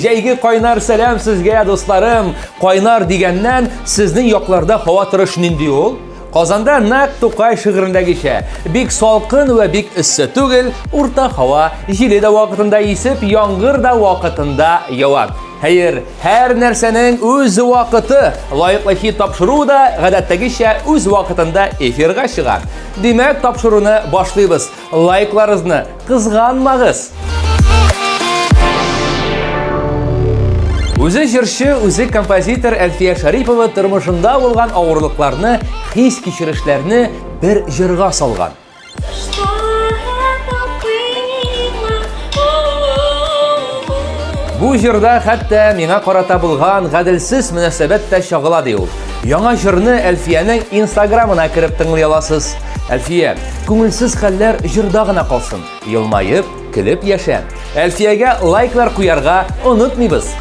Җәйге кайнар сәлам сезгә, дусларым. Кайнар дигәннән сезнең якларда һава торышы нинди ул? Казанда нәкъ Тукай шигырендәгечә, бик салкын вә бик эссе түгел, урта һава, җиле дә вакытында исеп, яңгыр да вакытында ява. Хәер, һәр нәрсәнең үз вакыты, лаеклы хит тапшыру да гадәттәгечә үз вакытында эфирга чыга. Димәк, тапшыруны башлыйбыз. Лайкларыгызны кызганмагыз. Үзе җырчы, үзе композитор Әлфия Шарипова тормышында булган авырлыкларны, хис кичерешләрне бер җырга салган. Бу җырда хәтта миңа карата булган гаделсез мөнәсәбәт тә чагыла ди ул. Яңа җырны Әлфиянең Инстаграмына кереп тыңлый аласыз. Әлфия, күңелсез хәлләр җырда гына калсын. Елмаеп, көлеп яшә. Әлфиягә лайклар куярга онытмыйбыз.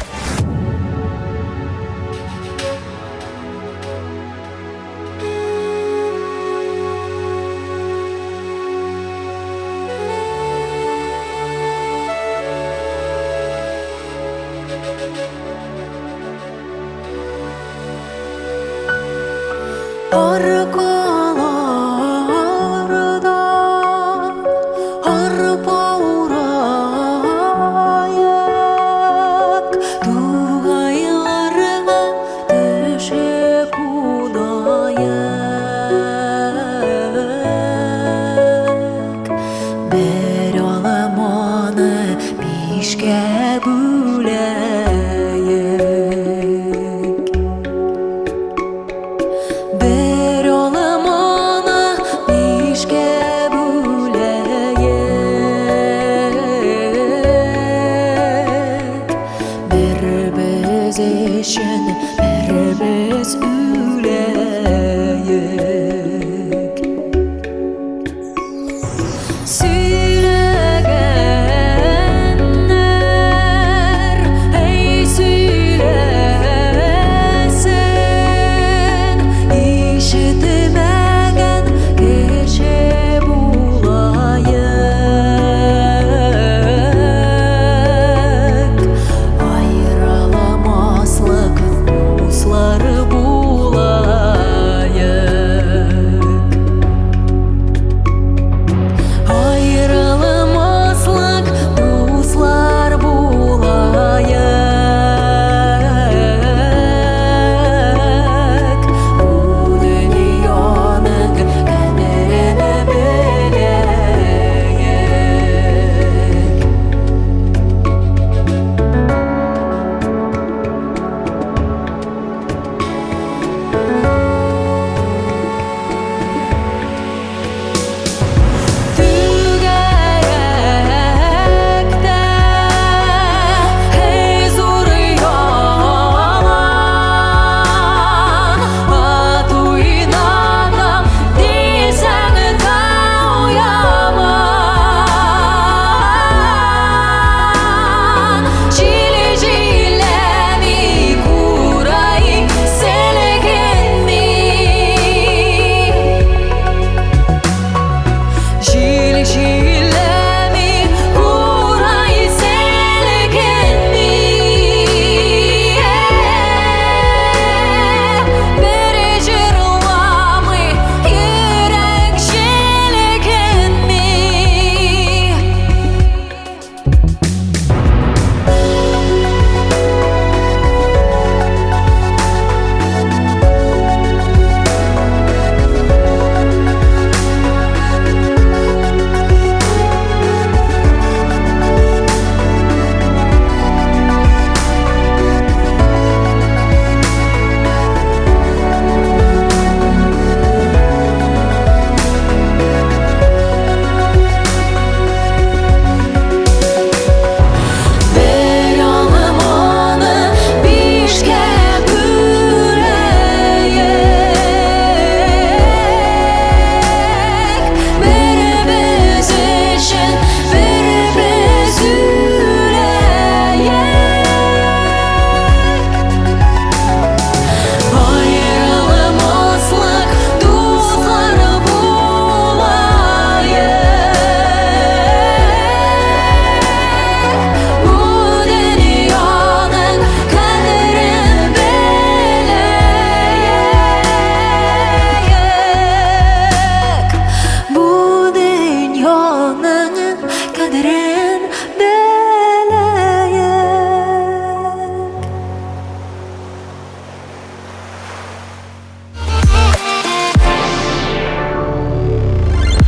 Bir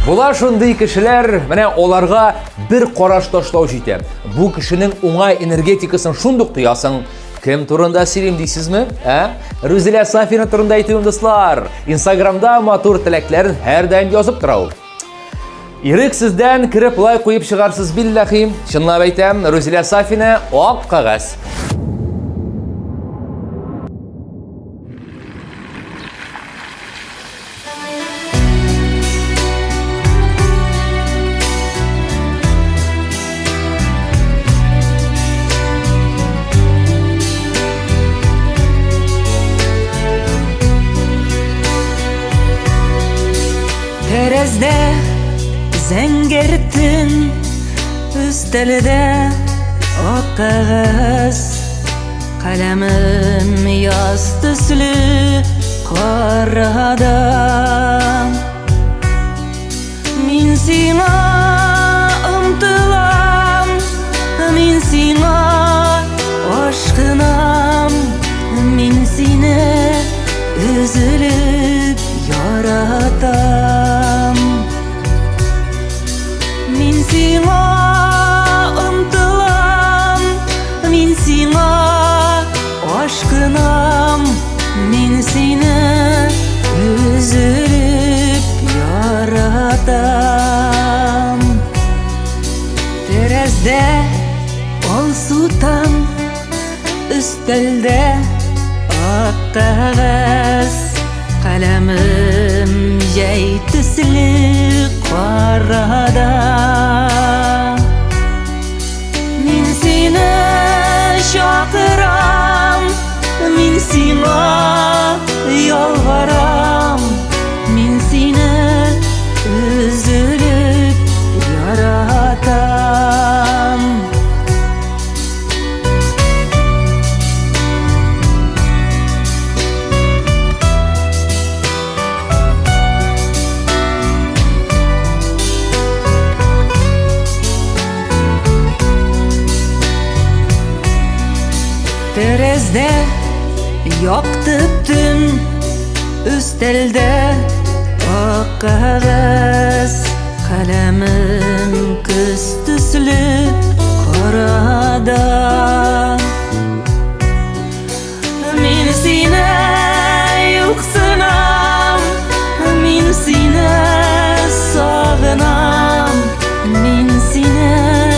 Булар шундый кешеләр, менә аларга бер караш ташлау җитә. Бу кешенең уңай энергетикасын шундук тоясың. Кем турында сөйлим дисезме? Рузилә Сафина турында әйтәм дуслар. Инстаграмда матур теләкләрен һәр даим язып тора ул. Ирек сездән кирип лайк куеп чыгарсыз билләхи. Чынлап әйтәм, Рузилә Сафина ак кагаз. Terezde zengirtin, üstelde ak kağız, kalemim yaz tüslü karada. Min sina ımtılam, min sina aşkınam, min sine üzülüp yaratam. Min sina ımtılam, min sina aşkınam, min sine üzülüp yaratam. Terezde ol sutan, üstelde ak kağız, kalemim jay tüslü karada. Min seni şakıram, min sina yalvaram, min seni üzülüp yaratam. Terezde yaktı tüm, üstelde ak kağız, kalemim kız tüslü karada. Min sine yoksunam, min sine sağınam, min sine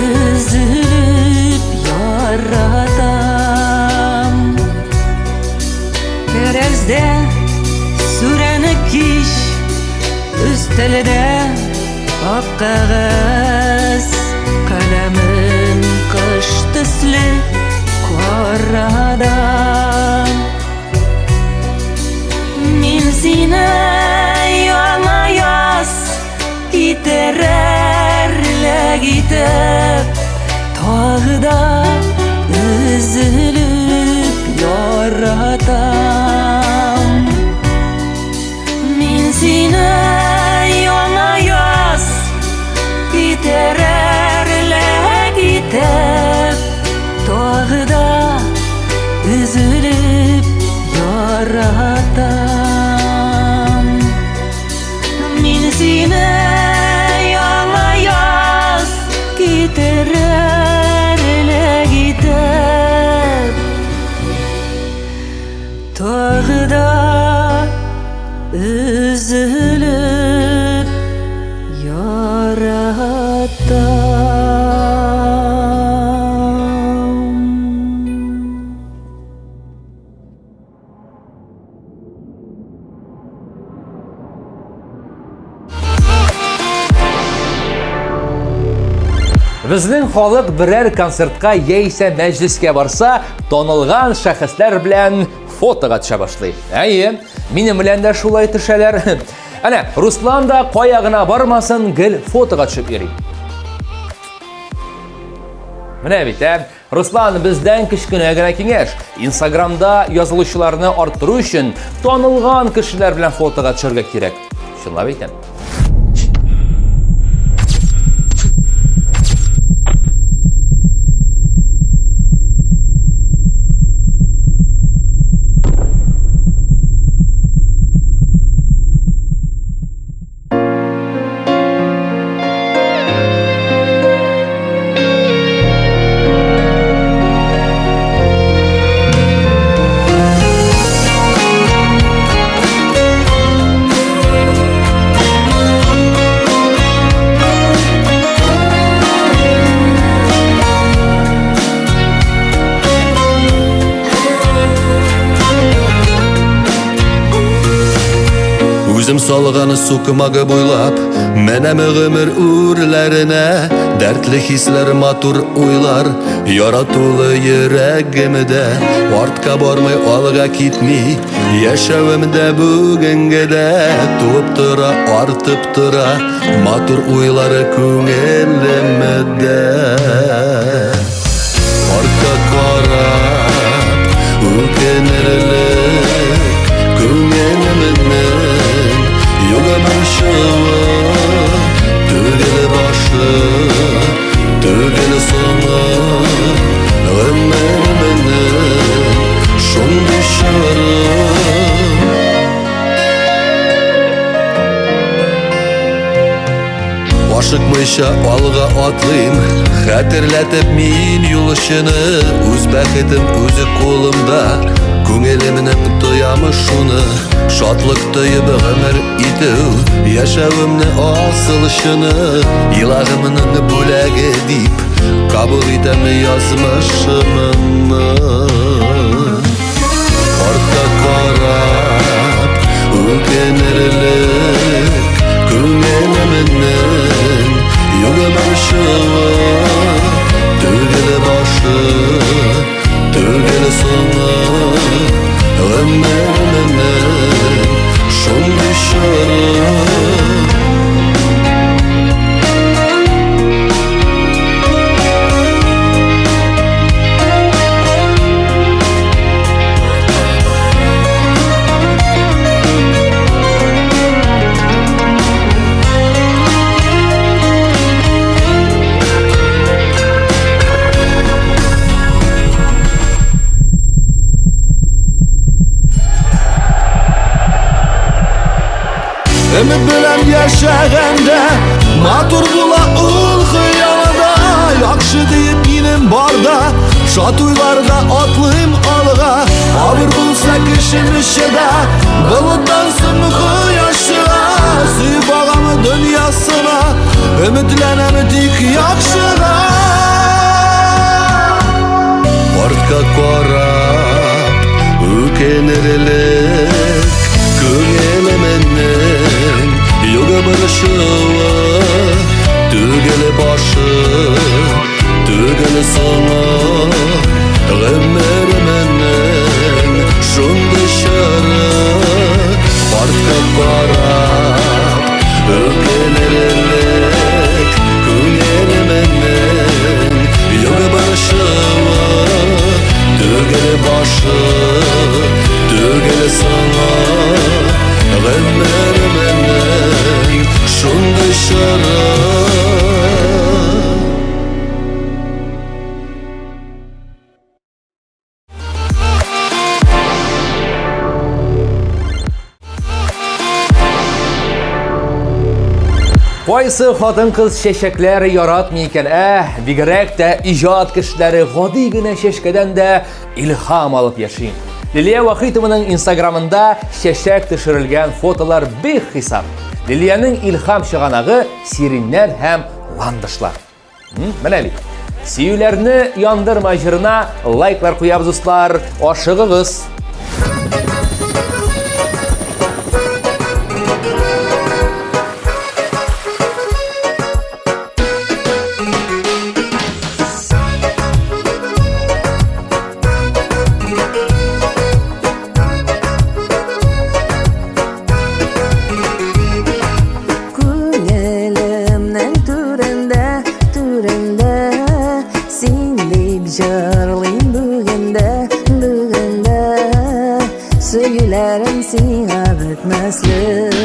üzülüp yaratam. Terezde süreni kiş, üstelde ak kağız, kalemim kış tüslü karada. Min sine yana yaz, gidererle gidip tağda üzülüp yaratam. Min sine yana yaz, gidererle gidip tağda üzülüp yaratam. Min sine yana yaz, gidererle gidip tağda üzülüp yaratam. Безнең халык берәр концертка яисә мәҗлескә барса, танылган шәхесләр белән фотога төшә башлый. Әйе, минем белән дә шулай төшәләр. Әнә, Руслан да кая гына бармасын, гел фотога төшеп йөри. Менә бит, Руслан бездән кечкенә генә киңәш. Инстаграмда язылучыларны арттыру өчен танылган кешеләр белән фотога төшәргә кирәк. Шулай бит. Үзім салғаны сукымағы бойлап, Мәнәм ғымыр үрләріне, Дәртлі хислер матур ойлар, Яратулы ерәгімді, Артқа бармай алға кетмей, Яшәуімді бүгінгіде, Туып тұра, артып тұра, Матур ойлары көңілімді. Артқа қарап, өкенерлік, көңілімнің, Югамын шыуы, Түгіл башы, түгіл соңы, Ғымырмының, шонды шары. Ашықмайша алға атлайым, Хәтерләтіп мен юлышыны, Үз бәхетім өзі қолымда, Көңелімнің тоямы шуны, Шатлық тойып ғымыр итеу, Яшәуімні асылышыны, Илағымның бүләгі дип, Кабыл итәм язмышымны. Артқа қарап, өкенерлік, Көңелімнің, Югамын шыуы, Түгіл башы, түгіл соңы, Ғымырмының, шонды шары. Ümit bilen yaşaganda, Matur bula ul xiyalada, Yakşı deyip inim barda, Şat uylarda atlıyım alga, Abir bulsa kışın ışıda, Buluttan sımıkı yaşığa, Suyup ağamı dünyasına, Ümitlenem dik yakşığa. Artka korap, Ökenirlik, Көңелімнің, Югамын шыуы, Түгіл башы, түгіл соңы, Ғымырмның, шонды шары. Артқа қарап, өкенерлік, Көңелімнің, Югамын шыуы, Түгіл башы, түгіл соңы, Ғымырмның, шонды шары. Qayсы хатын-кыз шешекләре яратмый икән, бигрәк тә иҗат кешеләре гади генә шешкәдән дә илһам алып яши. Лилия Вахитованың инстаграмында шешек төшерелгән фотолар бихисап. Лилияның илһам чыганагы сиреннәр һәм ландышлар. Менә бит. Сөюләрне яндырмай җырына лайклар куябыз дуслар, ашыгыгыз. Söylerim sina bitmezlik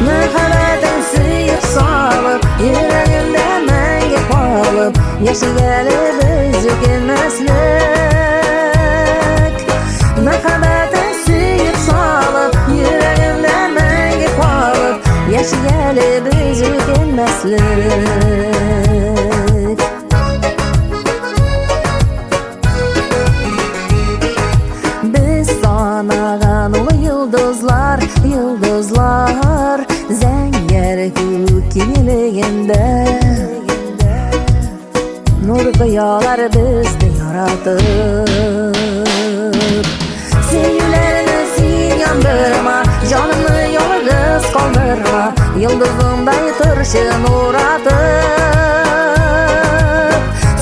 Merhametin sıyıp salıp Yüreğimde menge kalıp Yaşı gelip üzük inmezlik Merhametin sıyıp salıp Yüreğimde menge kalıp Yaşı gelip üzük inmezlik Yıldızlar Zəngər kimiligində Nur qıyalar bizdə yaratıb Sevgilərini sil yandırma Yıldızımday turşun uğratıp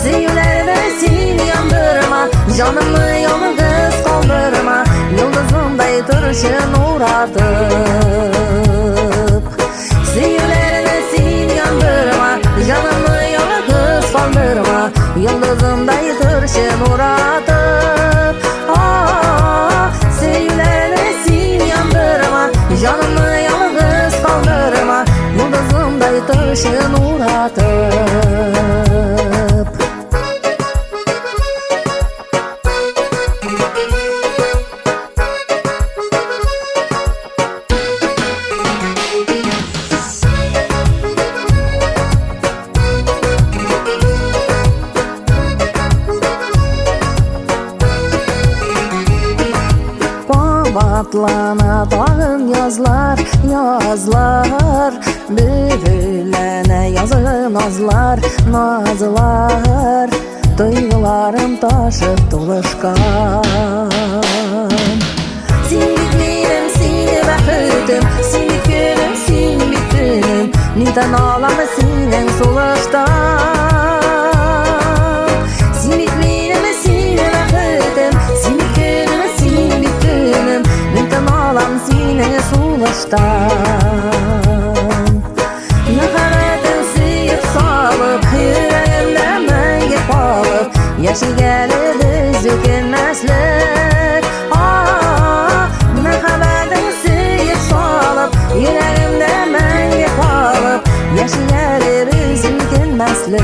Süyülerine seni yandırma Canımı yalnız kaldırma Yıldızımday turşun uğratıp Süyülerine seni yandırma Canımı yalnız kaldırma Yıldızımday turşun uğratıp Süyülerine seni yandırma Canımı yalnız kaldırma Yıldızımday turşun uğratıp Batlana tağın yazlar, yazlar Büyülene yazı nazlar, nazlar Duygularım taşıp dolaşkan Sen bitmeyelim, seni bəxtim Seni günüm, seni bütünüm Neden ağlamı senin soluştan Sen bitmeyelim, seni bəxtim Seni günüm, seni bütünüm Neden ağlam seni soluştan Neferetin sıyıp salıp Yüreğimde menge kalıp Yaşı gelip üzülmezlik Neferetin sıyıp salıp Yüreğimde menge kalıp Yaşı gelip üzülmezlik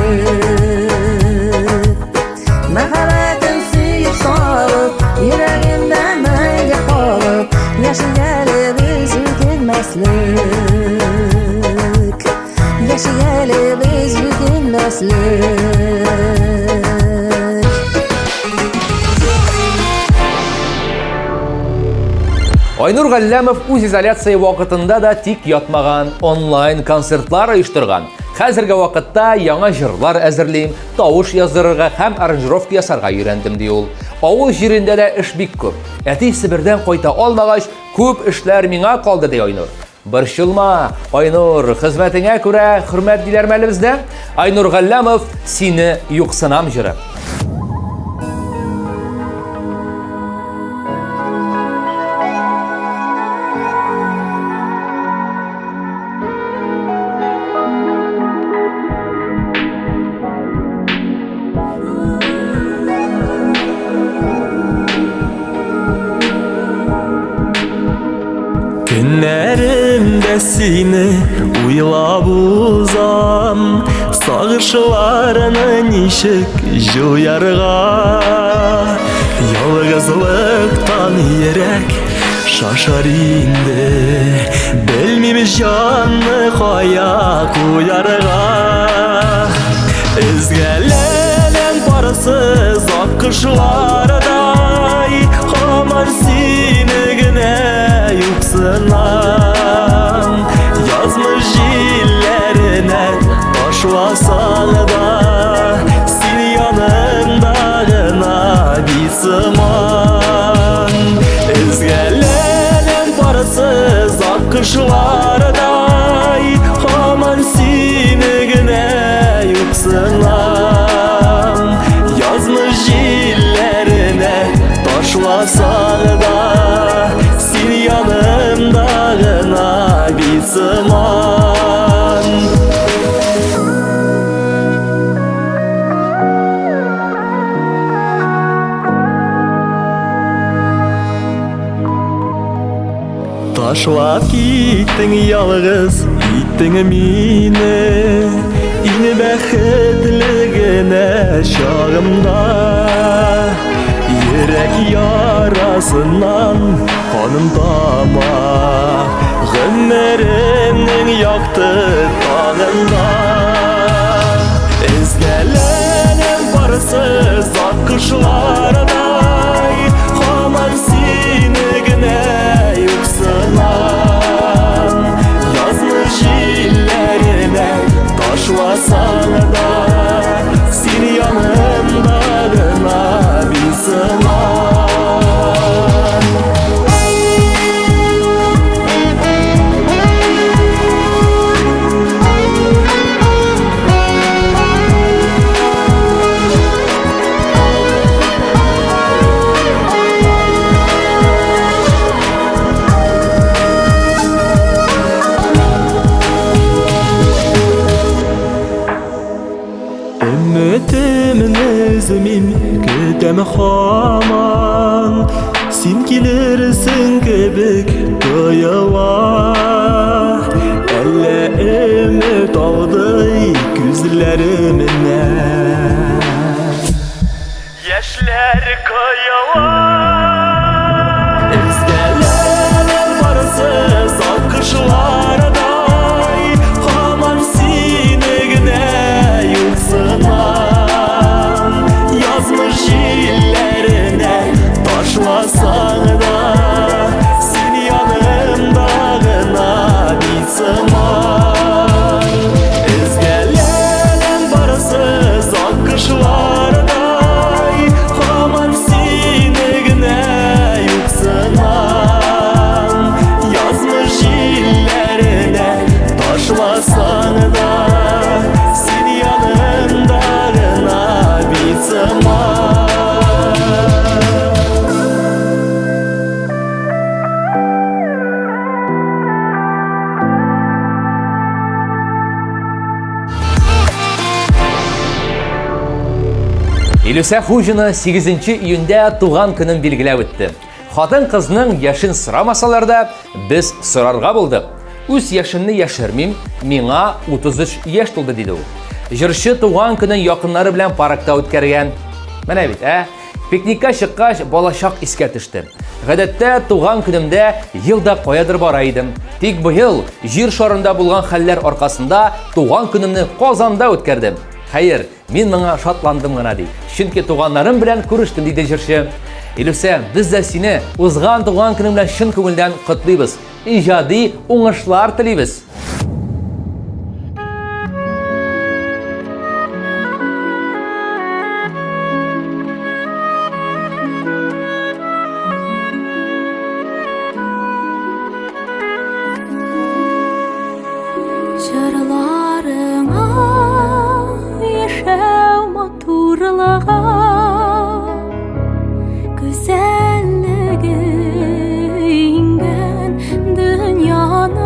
Neferetin sıyıp salıp Yüreğimde menge kalıp Yaşı gelip üzülmezlik Yaşı gelip üzülmezlik Айнур Галлямов үз изоляция вакытында да тик ятмаган, онлайн концертлар оештырган. Хәзерге вакытта яңа җырлар әзерлим, тавыш яздырырга һәм аранжировка ясарга өйрәндем ди ул. Авыл җирендә дә эш бик күп. Әти Себердән кайта алмагач, күп эшләр миңа калды ди Айнур. Борчылма, Айнур, хезмәтеңә күрә хөрмәт диләр мәле бездә. Айнур Галлямов, сине юксынам җыры. Günlerimde seni uylab uzam Sağırşılarını nişik juyarga Yalgızlıktan yerek şaşar indi Bilmim canlı kaya kuyarga Ezgelenen parasız akışlarday Aman seni güne yuksınam Yazmış illerine başlasan da Seni yanındağına bilsman Ezgelenen parasız akışlarday Aman seni güne yuksınam Yazmış illerine taşlasan da Seni yanımdağına bilsman Taşlap gittin yalğız, gittin mini İni bəxtligine şağımda Yürek yarasından kanım dama Günlerimnin yaktı dağında Ezgelenen parasız akışlarday Aman seni güne yuksınam Yazmış illerine taşlasan da Seni yanımdağına bilsman Көтәм хаман Син килерсең кебек тоела Әллә өмет алдый күзләремнән Яшьләр кояла Өзгәләр барсыз алкышлардай Хаман сине генә юксынам Язмыш җилләренә ташласаң да Син янымда гына бит сыман Өзгәләр барсыз алкышлардай Хаман сине генә юксынам Язмыш җилләренә ташласаң да Син янымда гына бит сыман Илүсә Хуҗина 8 июньдә туган көнен билгеләп үтте. Хатын кызның яшен сорамасалар да, без сорарга булдык. Үз яшемне яшермим, миңа 33 яшь тулды диде ул. Җырчы туган көнен якыннары белән паркта үткәргән. Менә бит, пикникка чыккач балачак искә төште. Гадәттә туган көнемдә елда каядыр бара идем. Тик быел җир шарында булган хәлләр аркасында туган көнемне Казанда үткәрдем. Хәер, мин моңа шатландым гына ди. Чөнки туганнарым белән күрештем диде җырчы. Илүсә, без дә сине узган туган көнең белән чын күңелдән котлыйбыз. Иҗади уңышлар телибез. Җырларыңа яшәү матурлыга Güzelliği ingen dünyanın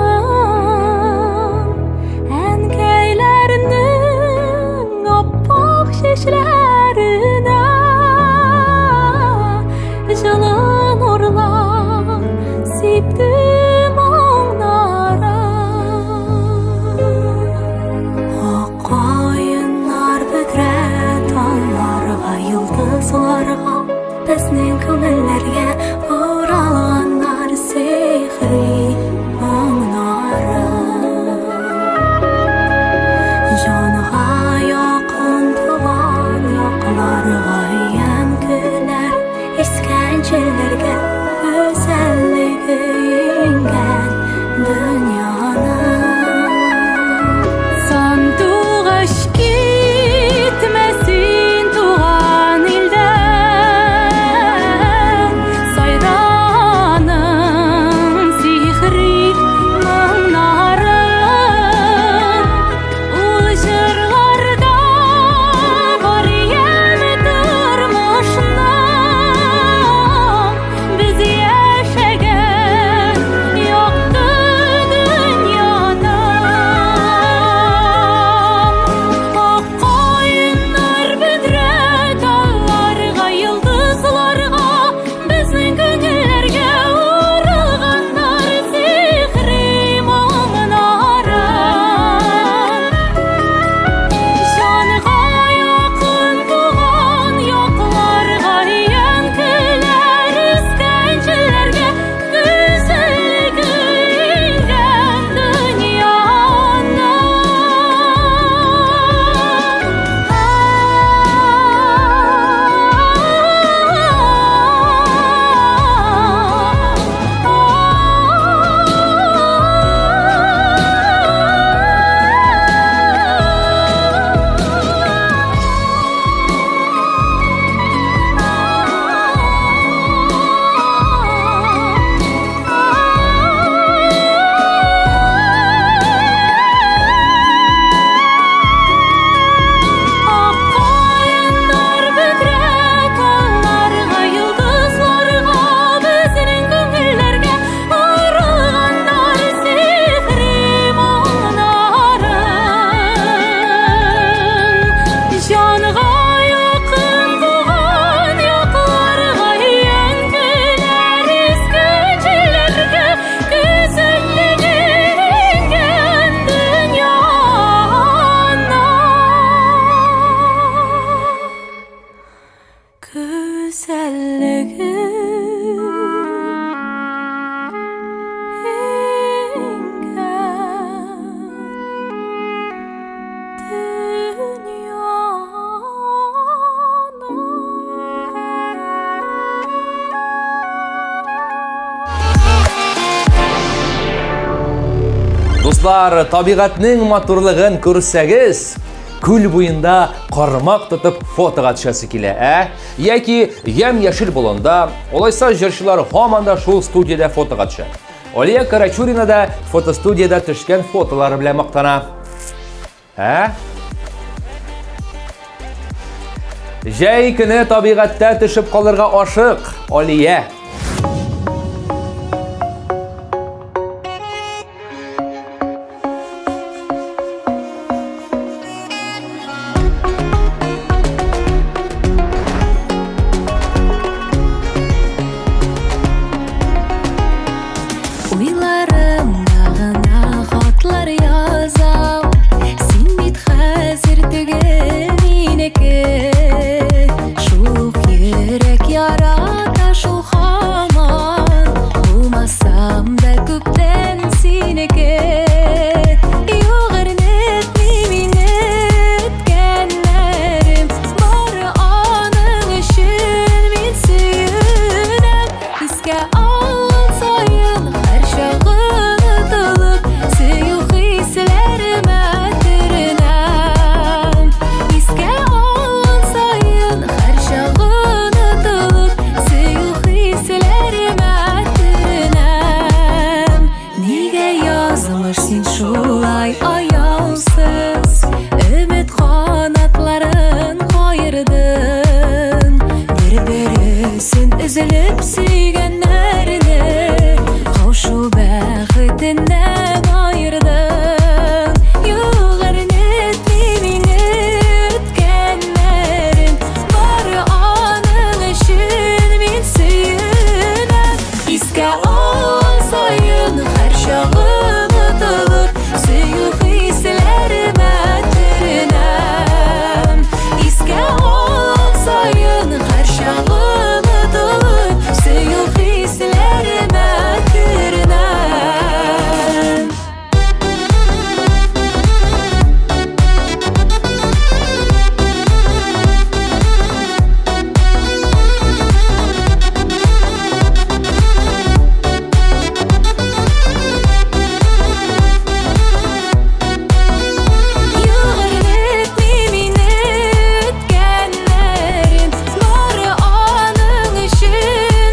Дуслар, табигатьнең матурлыгын күрсәгез, күл буенда кармак тотып фотога төшәсе килә, Яки ям-яшел болында, олайса җырчылар һаман да шул студиядә фотога төшә. Алия Карачурина да фотостудияда төшкән фотолары белән мактана. Җәй көне табигатьтә төшеп калырга ашык, Алия. Уйларымда гына хатлар язам, син бит хәзер түгел минеке. Шук йөрәк ярата шул һаман, булмасам да күптән синеке. Югырнытмы мине үткәннәрем, бары аның өчен мин сөенәм. Искә алган саен һәр чагын отылып, сөю хисләремә төренәм. Искә алган саен һәр чагын отылып, сөю хисләремә төренәм. Нигә язмыш син шулай аяусыз, өмет канатларын кайырдың. Бер-берсен өзелеп сөйгәннәрне каушу бәхетеннән айырдың. Югырнытмы мине үткәннәрем, бары аның өчен мин сөенәм. Искә алган саен һәр чагым отылып, сөю хисләремә төренәм. Искә алган саен һәр чагым отылып, сөю хисләремә төренәм. Югырнытмы мине үткәннәрем, бары аның өчен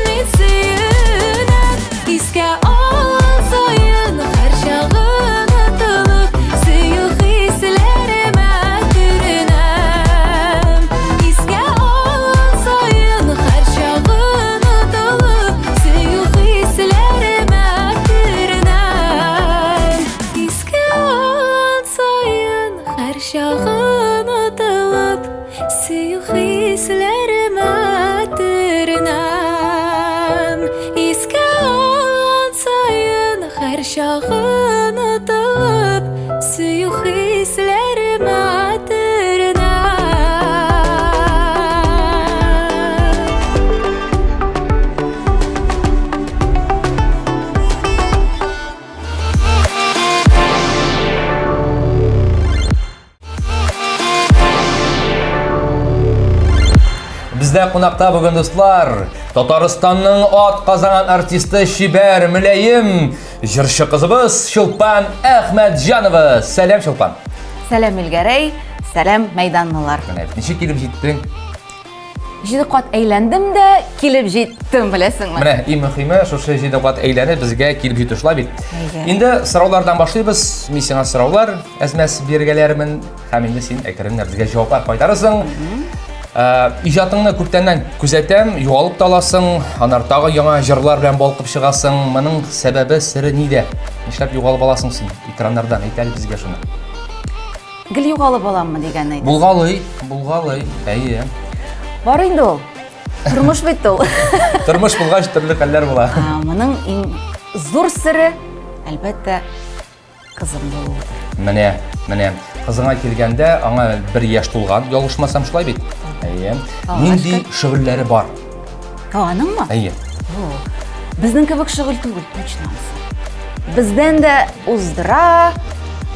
мин сөенәм. Искә алган саен һәр чагым отылып, сөю хисләремә төренәм. Искә алган саен һәр чагым отылып, сөю хисләремә төренәм. Искә алган саен һәр чагым отылып, сөю хисләремә төренәм. Искә алган саен һәр чагым отылып, сөю хисләремә төренәм. Бездә кунакта бүген дуслар, Татарстанның ат казанган артисты Шибәр Мөләем, җырчы кызыбыз Чулпан Әхмәтҗанова. Сәлам, Чулпан. Сәлам Илгәрәй, сәлам мәйданлылар. Ничек килеп җиттең? 7 кат әйләндем дә, килеп җиттем, беләсеңме? Менә, иң мөһиме, шушы 7 кат әйләнеп безгә килеп җитү шулай бит. Әйе. Инде сораулардан башлыйбыз. Мин сиңа сораулар әзмәс биргәләрмен, һәм инде син әкренләп безгә җаваплар кайтарасың. Иҗатыңны күптәннән күзәтәм, югалып та аласың, аннары тагы яңа җырлар белән балкып чыгасың. Моның сәбәбе, сире нидә? Нишләп югалып аласың син экраннардан? Әйт әле безгә шуны. Гел югалып аламмы дигән әйт. Булгалый, әйе. Бар инде ул. Тормыш бит ул. Тормыш булгач төрле хәлләр була. Моның иң зур сире, әлбәттә, кызым булуыдыр. Менә, кызыңа килгәндә, аңа 1 яшь тулган, ялгышмасам шулай бит. Әйе. Нинди шөгыльләре бар? Аныңмы? Әйе. Безнең кебек шөгыль түгел, точно. Бездән дә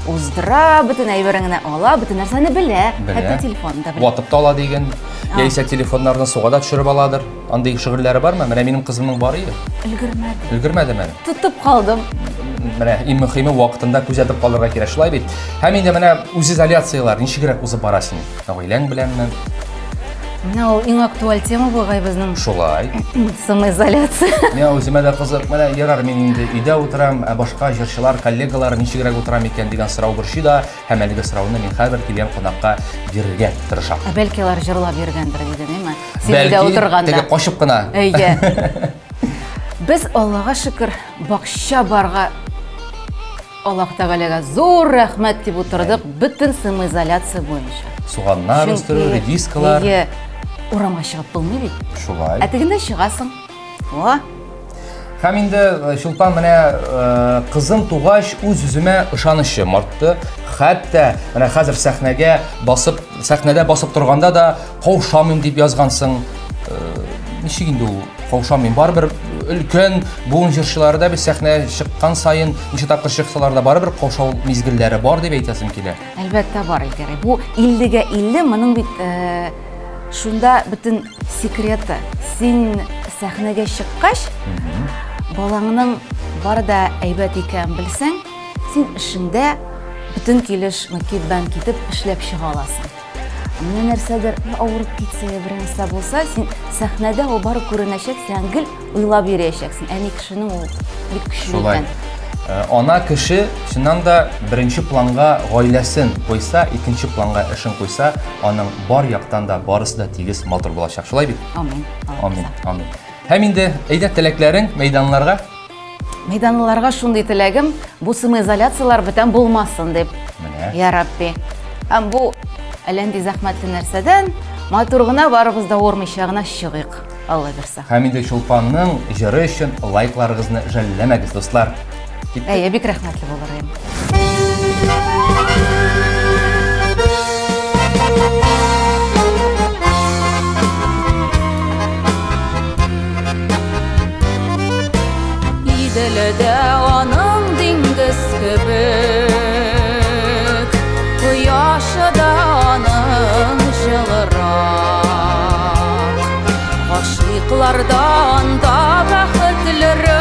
уздыра, бөтен әйбереңне ала, бөтен нәрсәне белә, хәтта телефонда белә. Ватып та ала дигән, яисә телефоннарны суга да төшереп аладыр. Андый шөгыльләре бармы? Менә минем кызымның бар иде. Өлгермәде. Өлгермәде менә. Тотып калдым. менә иң мөһиме вакытында күзәтеп калырга кирәк, шулай бит. Һәм инде менә үз изоляциялар ничегрәк узып бара син? Гаиләң беләнме? Менә ул иң актуаль тема бугай безнең Шулай. самоизоляция. Менә үземә дә кызык, менә ярар мин инде өйдә утырам, ә башка җырчылар, коллегалар ничегрәк утырам икән дигән сорау борчый да, һәм әлеге сорауны мин һәрбер килгән кунакка бирергә тырышам. Бәлки алар җырлап йөргәндер диде, нәме? Син дә утырганда. Теге кашып кына. Әйе. Без Аллага шөкер бакча барга Аллаһ Тәгаләгә зур рәхмәт дип утырдык бөтен самоизоляция буенча. Суганнар үстерү, редискалар. Әйе. Урамга чыгып булмый бит. Шулай. Ә тегендә чыгасың. О, Һәм инде Чулпан менә кызым тугач үз-үземә ышанычым артты. Хәтта менә хәзер сәхнәдә басып торганда да каушамыйм дип язгансың. Ничек инде ул каушамыйм? Барыбер өлкән буын җырчылары да без сәхнәгә чыккан сайын ничә тапкыр чыксалар да барыбер каушау мизгелләре бар дип әйтәсем килә. әлбәттә бар Илгәрәй. Бу 50-гә 50 моның бит шунда бөтен секреты. Син сәхнәгә чыккач, балаңның бар да әйбәт икән белсәң, син эшеңдә бөтен килеш макетбан китеп эшләп чыга аласың. Менә нәрсәдер авырып китсә, бер нәрсә булса, син сәхнәдә ул бары күренәчәк, син гел уйлап йөрәчәксең. Әни кешенең ул бик көчле Шулай. икән. Ана кеше чыннан да беренче планга гаиләсен куйса, икенче планга эшен куйса, аның бар яктан да барысы да тигез матур булачак. Шулай бит? Амин. Амин. Амин. Һәм инде әйдә теләкләрең мәйданларга. Мәйданларга шундый теләгем, бу самоизоляциялар бүтән булмасын дип. Менә. Я Рабби. Һәм бу әлләнди зәхмәтле нәрсәдән матур гына барыбыз да ормыйча гына чыгыйк. Алла бирсә. Һәм инде Чулпанның җыры өчен лайкларыгызны жәлләмәгез, дуслар. Әйе, бик рәхмәтле булыр идем. Иделедә аның диңгез кебек, кояшы да аның җылырак. Гашыйклардан да бәхетлерәк,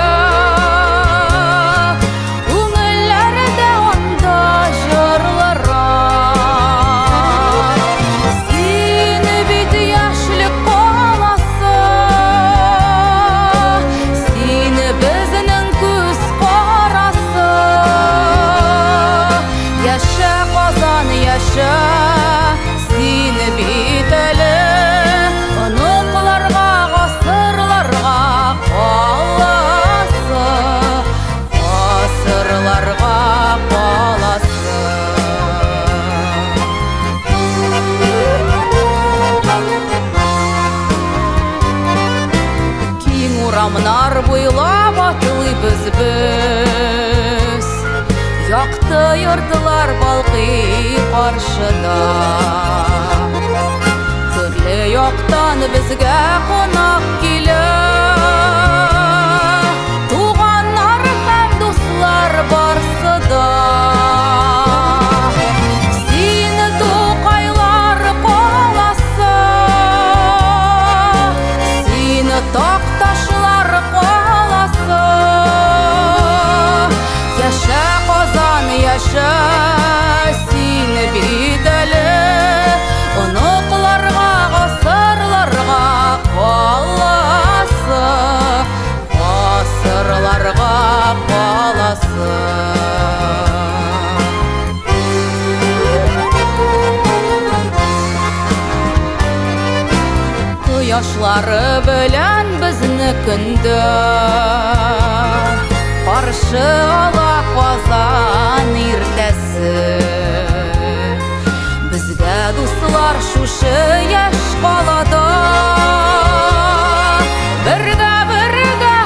күңелләре дә анда җырлырак. Син бит яшьлек каласы, син безнең күз карасы. Яшә Казан, яшә, син бит әле оныкларга, гасырларга каласы, гасырларга каласы. Киң урамнар буйлап атлыйбыз без, якты йортлар балкый каршыда. Төрле яктан безгә кунак килә, туганнар һәм дуслар барсы да. Син Тукайлар каласы, син Такташлар каласы. Яшә Казан, яшә, син бит әле оныкларга, гасырларга каласы, гасырларга каласы. Кояшлары белән безнекендә каршы ала Казан иртәсе. Безгә дуслар шушы яшь калада, бергә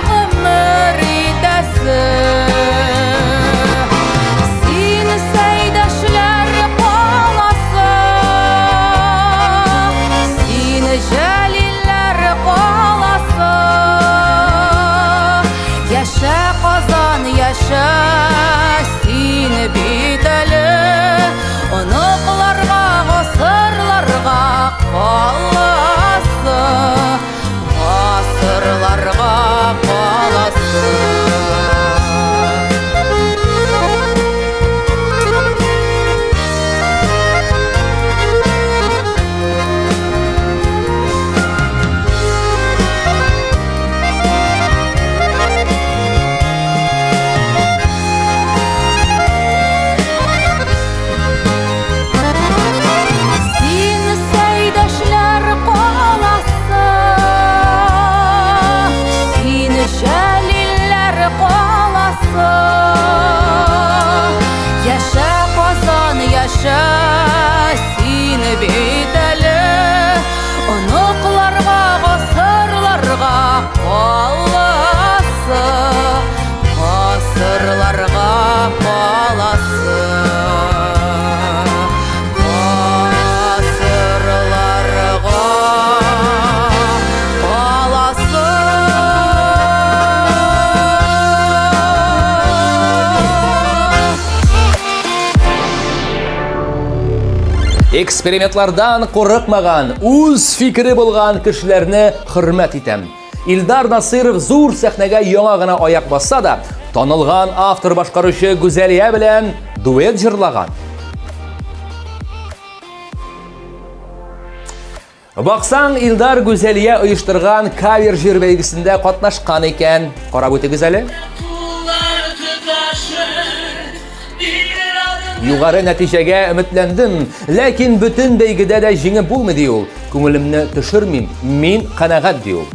гомер итәсе. Син Сәйдәшләр каласы, син Җәлилләр каласы. Яшә Казан, яшә, Экспериментлардан курыкмаган, үз фикри булган кешеләрне хөрмәт итәм. Илдар Насиров зур сәхнәгә яңа гына аяк басса да, танылган автор башкаручы Гүзәлия белән дуэт җырлаган. Баксаң, Илдар Гүзәлия оештырган кавер җыр бәйгесендә катнашкан икән. Карап үтегез әле. Югары нәтиҗәгә өметләндем, ләкин бөтен бәйгедә дә җиңеп булмый ди ул. Күңелемне төшермим, мин канәгать ди ул.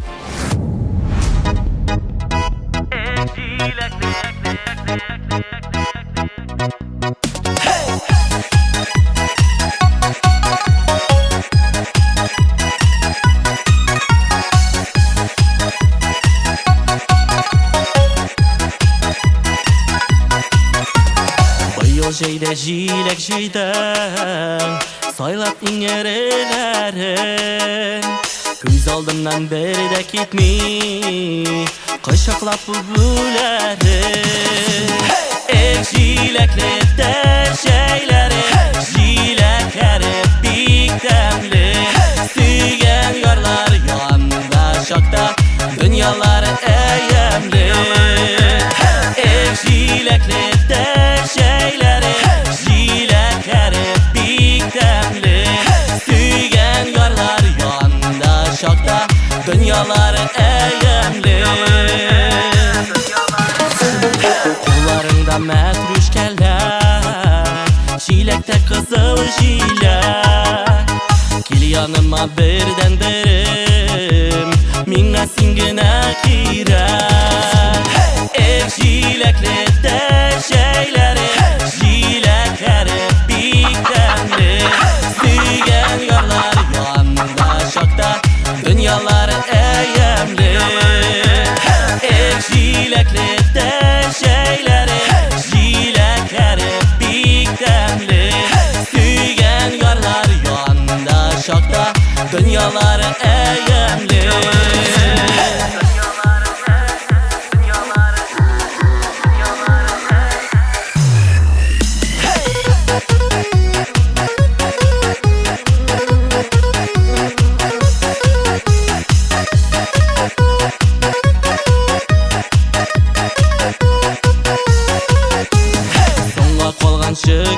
Җәйдә җиләк җыйдым, сайлап иңереләрен. Күз алдымнан бер дә китми, кочаклап бүләрен. Җиләкле җәйләре, җиләкләре бик тәмле. Сөйгән ярлар янында чакта, дөньялар әйәмле. Җиләкле җәйләре, җиләкләре бик тәмле. Сөйгән ярлар янында чакта, дөньялар әйәмле. Кулларында мәтрүшкәләр, җиләктә кызыл җиләк. Кил яныма бердән-берем, миңа син генә кирәк. Җиләкле җәйләре, җиләкләре бик тәмле. Сөйгән ярлар янында чакта, дөньялар әйәмле. Җиләкле җәйләре, җиләкләре бик тәмле. Сөйгән ярлар янында чакта, дөньялар әйәмле.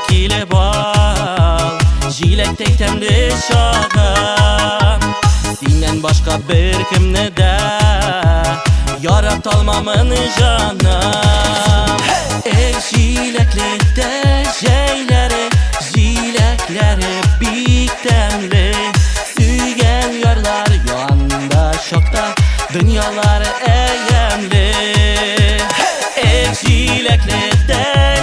Килеп ал, җиләктәй тәмле чагым. Синнән башка бер кемне дә яраталмамын җаным. Җиләкле җәйләре, җиләкләре бик тәмле. Сөйгән ярлар янында чакта, дөньялар әйәмле. Җиләкле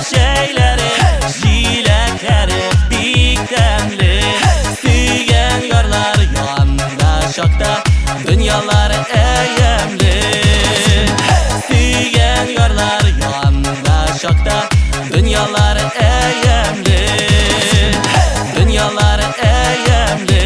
җәйләре, җиләкләре бик тәмле. Сөйгән ярлар янында чакта, дөньялар әйәмле. Сөйгән ярлар янында чакта, дөньялар әйәмле. Дөньялар әйәмле.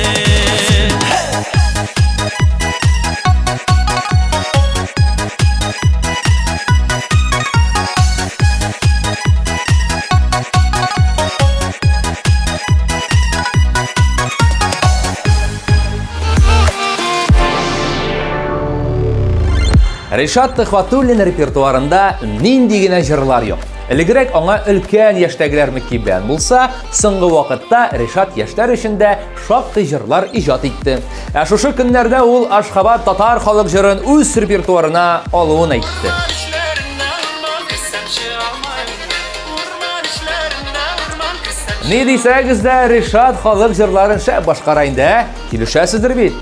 Ришат Төхвәтуллин репертуарында нинди генә җырлар юк. Элегрәк аңа өлкән яшьтәгеләрне кибән булса, соңгы вакытта Ришат яшьләр өчендә шактый җырлар иҗат итте. Шушы көннәрдә ул Ашхабад татар халык җырын үз репертуарына алуын әйтте. Ни дисәгез дә, Ришат халык җырларын шәп башкара инде, килешәсездер бит.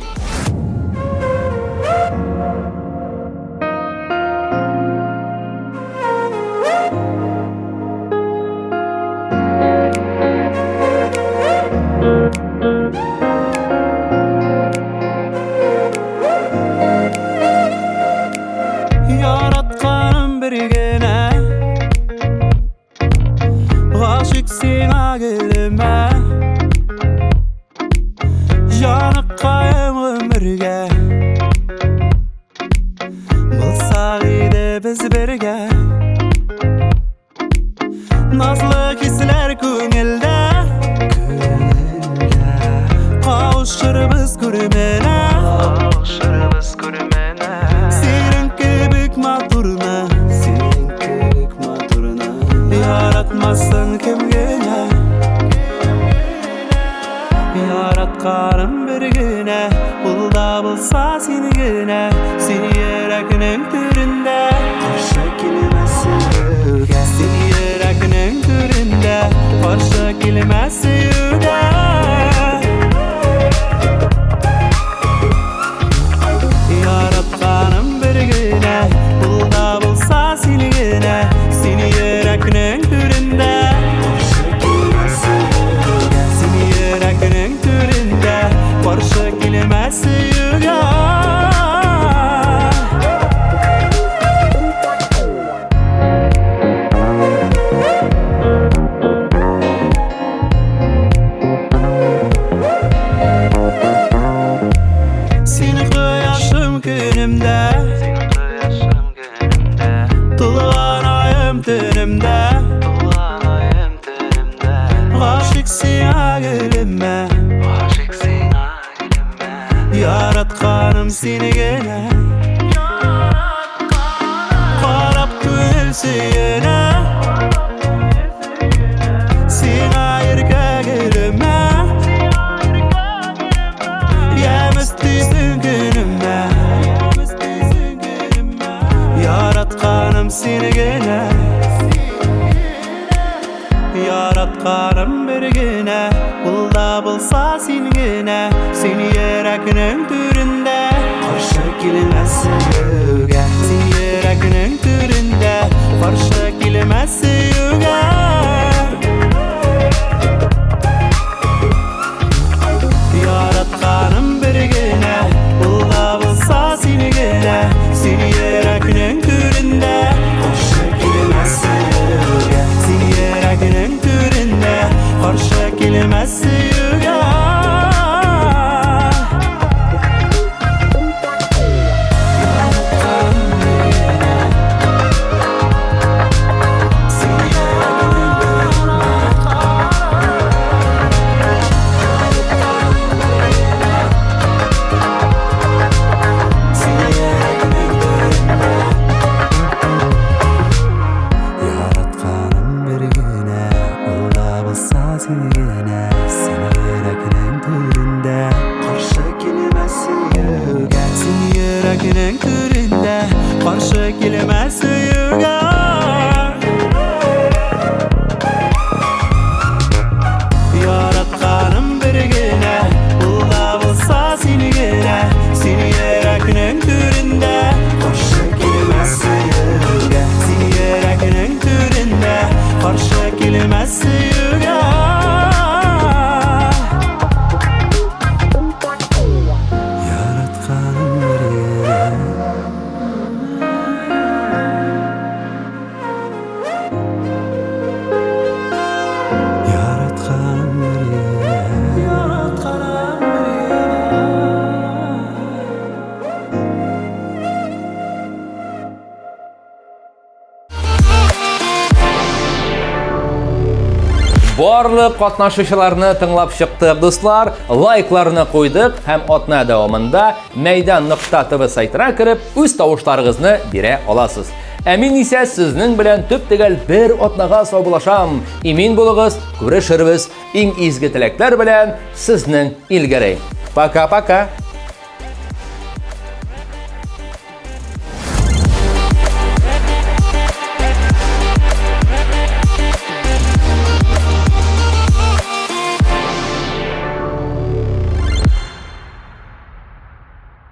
Яратканым бер генә, гашык сиңа гөлемә. Җаныккаем гомергә, булсак иде без бергә. Назлы хисләр күңелдә, görmene alışırız görmene senin kebek maturuna yaratmasın kimgene yaratkanım bir güne bulda bulsa seni güne seni yüreğinin türünde karşı kelimesi yüge seni yüreğinin türünde karşı kelimesi yüge yaratkanım bir güne bulda bulsa seni güne seni yüreğinin türünde karşı kelimesi yüge seni yüreğinin türünde karşı kelimesi yüge seni koyaşım günümde tulğan ayım tünümde aşık sina gülüme yaratkanım seni gene qarab ko'ngil suyuna sina yerga gülüme yemistiysin günüme yaratkanım seni gene yaratkanım bir güne bulda bulsa seni gene seni yüreğinin türünde karşı kelimesi yüge seni yüreğinin türünde karşı kelimesi yüge yaratkanım bir güne bulda bulsa seni gene seni yüreğinin türünde karşı kelimesi yüge seni yüreğinin türünde karşı kelimesi yüge yaratkanım bir güne bulda bulsa seni gene seni yüreğinin türünde karşı kelimesi yüge seni yüreğinin türünde karşı kelimesi yüge yaratkanım bir güne bulda bulsa seni gene seni yüreğinin türünde karşı kelimesi yüge seni yüreğinin türünde karşı kelimesi yüge yaratkanım bir güne yaratkanım bir güne yaratkanım bir güne Барлык катнашучыларны тыңлап чыктык, дуслар. Лайкларны койдык һәм атна дәвамында Мәйдан.тв сайтына кирип, үз тавышларыгызны бирә аласыз. Ә мин исә сезнең белән төп төгәл бер атнага саубулашам. Имин булыгыз, күрешербез. Иң изге теләкләр белән сезнең Илгәрәй. Пока-пока.